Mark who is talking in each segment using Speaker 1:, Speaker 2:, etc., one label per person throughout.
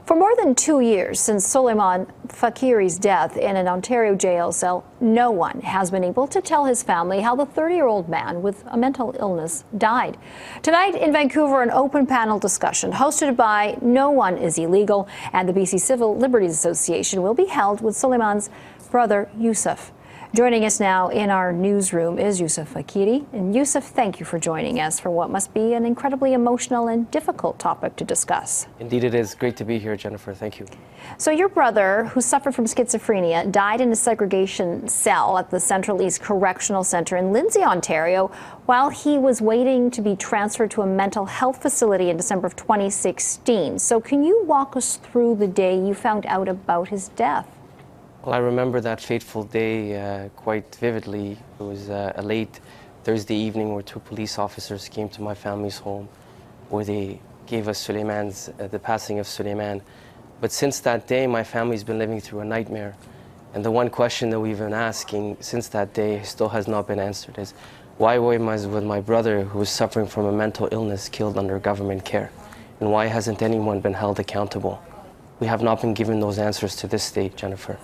Speaker 1: For more than 2 years since Suleiman Fakiri's death in an Ontario jail cell, no one has been able to tell his family how the 30-year-old man with a mental illness died. Tonight in Vancouver, an open panel discussion hosted by No One Is Illegal and the BC Civil Liberties Association will be held with Suleiman's brother, Yusuf. Joining us now in our newsroom is Yusuf Fakiri. And Yusuf, thank you for joining us for what must be an incredibly emotional and difficult topic to discuss.
Speaker 2: Indeed it is. Great to be here, Jennifer. Thank you.
Speaker 1: So your brother, who suffered from schizophrenia, died in a segregation cell at the Central East Correctional Centre in Lindsay, Ontario, while he was waiting to be transferred to a mental health facility in December of 2016. So can you walk us through the day you found out about his death?
Speaker 2: Well, I remember that fateful day quite vividly. It was a late Thursday evening where two police officers came to my family's home where they gave us the passing of Suleiman. But since that day, my family's been living through a nightmare. And the one question that we've been asking since that day still has not been answered is, why was my brother, who was suffering from a mental illness, killed under government care? And why hasn't anyone been held accountable? We have not been given those answers to this day, Jennifer.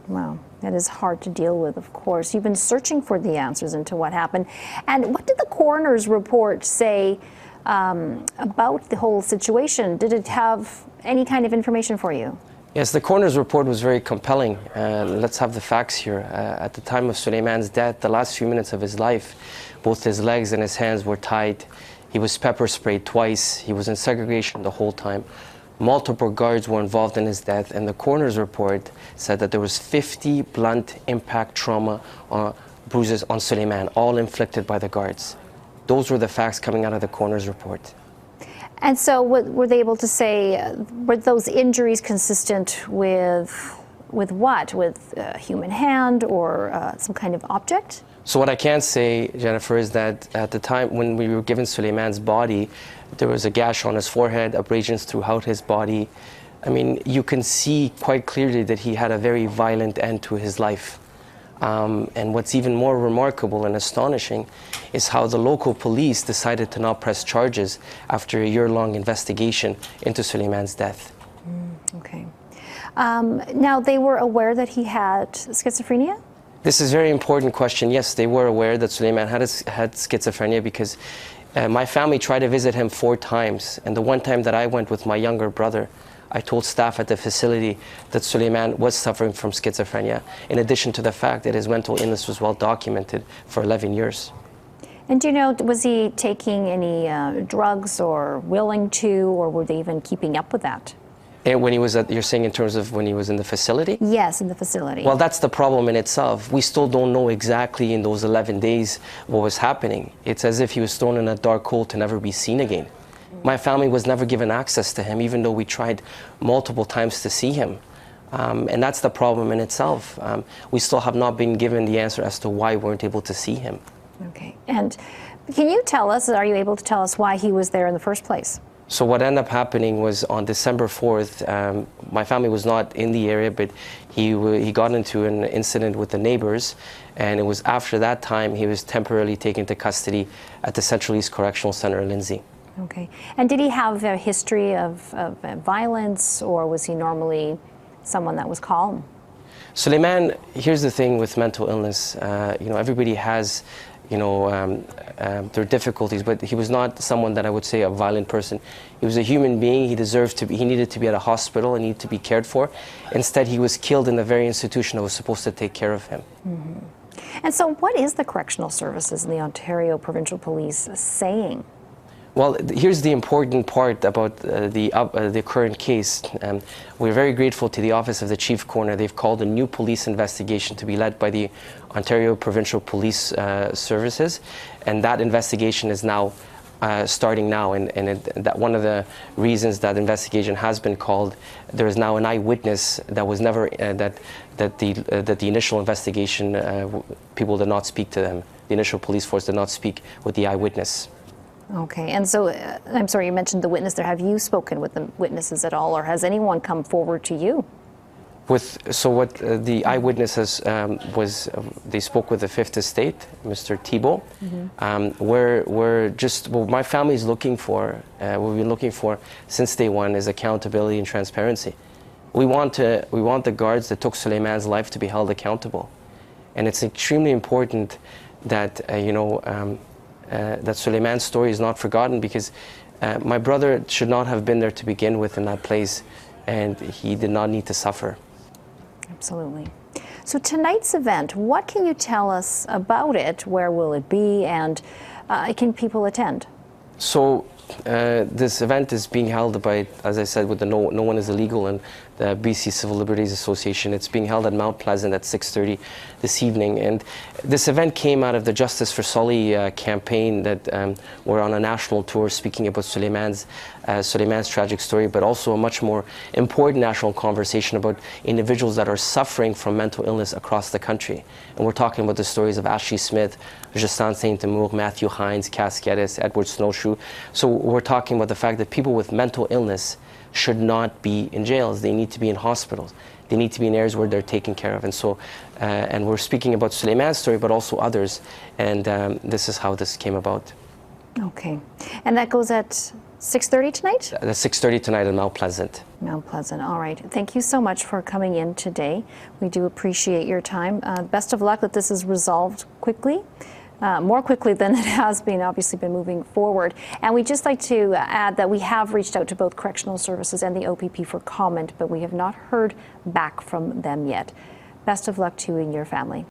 Speaker 1: Wow, that is hard to deal with, of course. You've been searching for the answers into what happened. And what did the coroner's report say about the whole situation? Did it have any kind of information for you?
Speaker 2: Yes, the coroner's report was very compelling. Let's have the facts here. At the time of Suleiman's death, the last few minutes of his life, both his legs and his hands were tied. He was pepper sprayed twice. He was in segregation the whole time. Multiple guards were involved in his death, and the coroner's report said that there was 50 blunt impact trauma bruises on Suleiman, all inflicted by the guards. Those were the facts coming out of the coroner's report.
Speaker 1: And so were they able to say, were those injuries consistent with what? With a human hand or some kind of object?
Speaker 2: So what I can say, Jennifer, is that at the time when we were given Suleiman's body, there was a gash on his forehead, abrasions throughout his body. I mean, you can see quite clearly that he had a very violent end to his life. And what's even more remarkable and astonishing is how the local police decided to not press charges after a year-long investigation into Suleiman's death.
Speaker 1: Okay. Now, they were aware that he had schizophrenia?
Speaker 2: This is a very important question. Yes, they were aware that Suleiman had schizophrenia because my family tried to visit him 4 times. And the one time that I went with my younger brother, I told staff at the facility that Suleiman was suffering from schizophrenia, in addition to the fact that his mental illness was well documented for 11 years.
Speaker 1: And do you know, was he taking any drugs or willing to, or were they even keeping up with that?
Speaker 2: And when he was you're saying in terms of when he was in the facility?
Speaker 1: Yes, in the facility.
Speaker 2: Well, that's the problem in itself. We still don't know exactly in those 11 days what was happening. It's as if he was thrown in a dark hole to never be seen again. My family was never given access to him, even though we tried multiple times to see him. And that's the problem in itself. We still have not been given the answer as to why we weren't able to see him.
Speaker 1: Okay. And can you tell us, are you able to tell us why he was there in the first place?
Speaker 2: So what ended up happening was on December 4th, my family was not in the area, but he got into an incident with the neighbors, and it was after that time he was temporarily taken to custody at the Central East Correctional Centre in Lindsay.
Speaker 1: Okay. And did he have a history of violence, or was he normally someone that was calm?
Speaker 2: Suleiman, here's the thing with mental illness, everybody has their difficulties, but he was not someone that I would say a violent person. He was a human being. He needed to be at a hospital and needed to be cared for. Instead, he was killed in the very institution that was supposed to take care of him.
Speaker 1: Mm-hmm. And so what is the Correctional Services and the Ontario Provincial Police saying?
Speaker 2: Well, here's the important part about the current case. We're very grateful to the Office of the Chief Coroner. They've called a new police investigation to be led by the Ontario Provincial Police Services, and that investigation is now starting now. And that one of the reasons that investigation has been called, there is now an eyewitness that was never that the initial investigation people did not speak to them. The initial police force did not speak with the eyewitness.
Speaker 1: Okay, and so I'm sorry, you mentioned the witness there. Have you spoken with the witnesses at all, or has anyone come forward to you?
Speaker 2: So what the eyewitnesses they spoke with the Fifth Estate, Mr. Thibault. What my family is looking for, what we've been looking for since day one, is accountability and transparency. We want the guards that took Suleiman's life to be held accountable, and it's extremely important that that Suleiman's story is not forgotten, because my brother should not have been there to begin with in that place, and he did not need to suffer.
Speaker 1: Absolutely. So tonight's event, what can you tell us about it? Where will it be, and can people attend? So
Speaker 2: this event is being held by, as I said, with the No One is Illegal and the BC Civil Liberties Association. It's being held at Mount Pleasant at 6:30 this evening. And this event came out of the Justice for Soli campaign that we're on a national tour speaking about Suleiman's tragic story, but also a much more important national conversation about individuals that are suffering from mental illness across the country. And we're talking about the stories of Ashley Smith, Justin Saint-Amour, Matthew Hines, Cass Geddes, Edward Snowshoe. So we're talking about the fact that people with mental illness should not be in jails. They need to be in hospitals. They need to be in areas where they're taken care of. And so, and we're speaking about Suleiman's story, but also others. And this is how this came about.
Speaker 1: Okay. And that goes at 6:30 tonight?
Speaker 2: At 6:30 tonight at Mount Pleasant.
Speaker 1: Mount Pleasant. All right. Thank you so much for coming in today. We do appreciate your time. Best of luck that this is resolved quickly. More quickly than it has been, obviously been moving forward. And we'd just like to add that we have reached out to both Correctional Services and the OPP for comment, but we have not heard back from them yet. Best of luck to you and your family.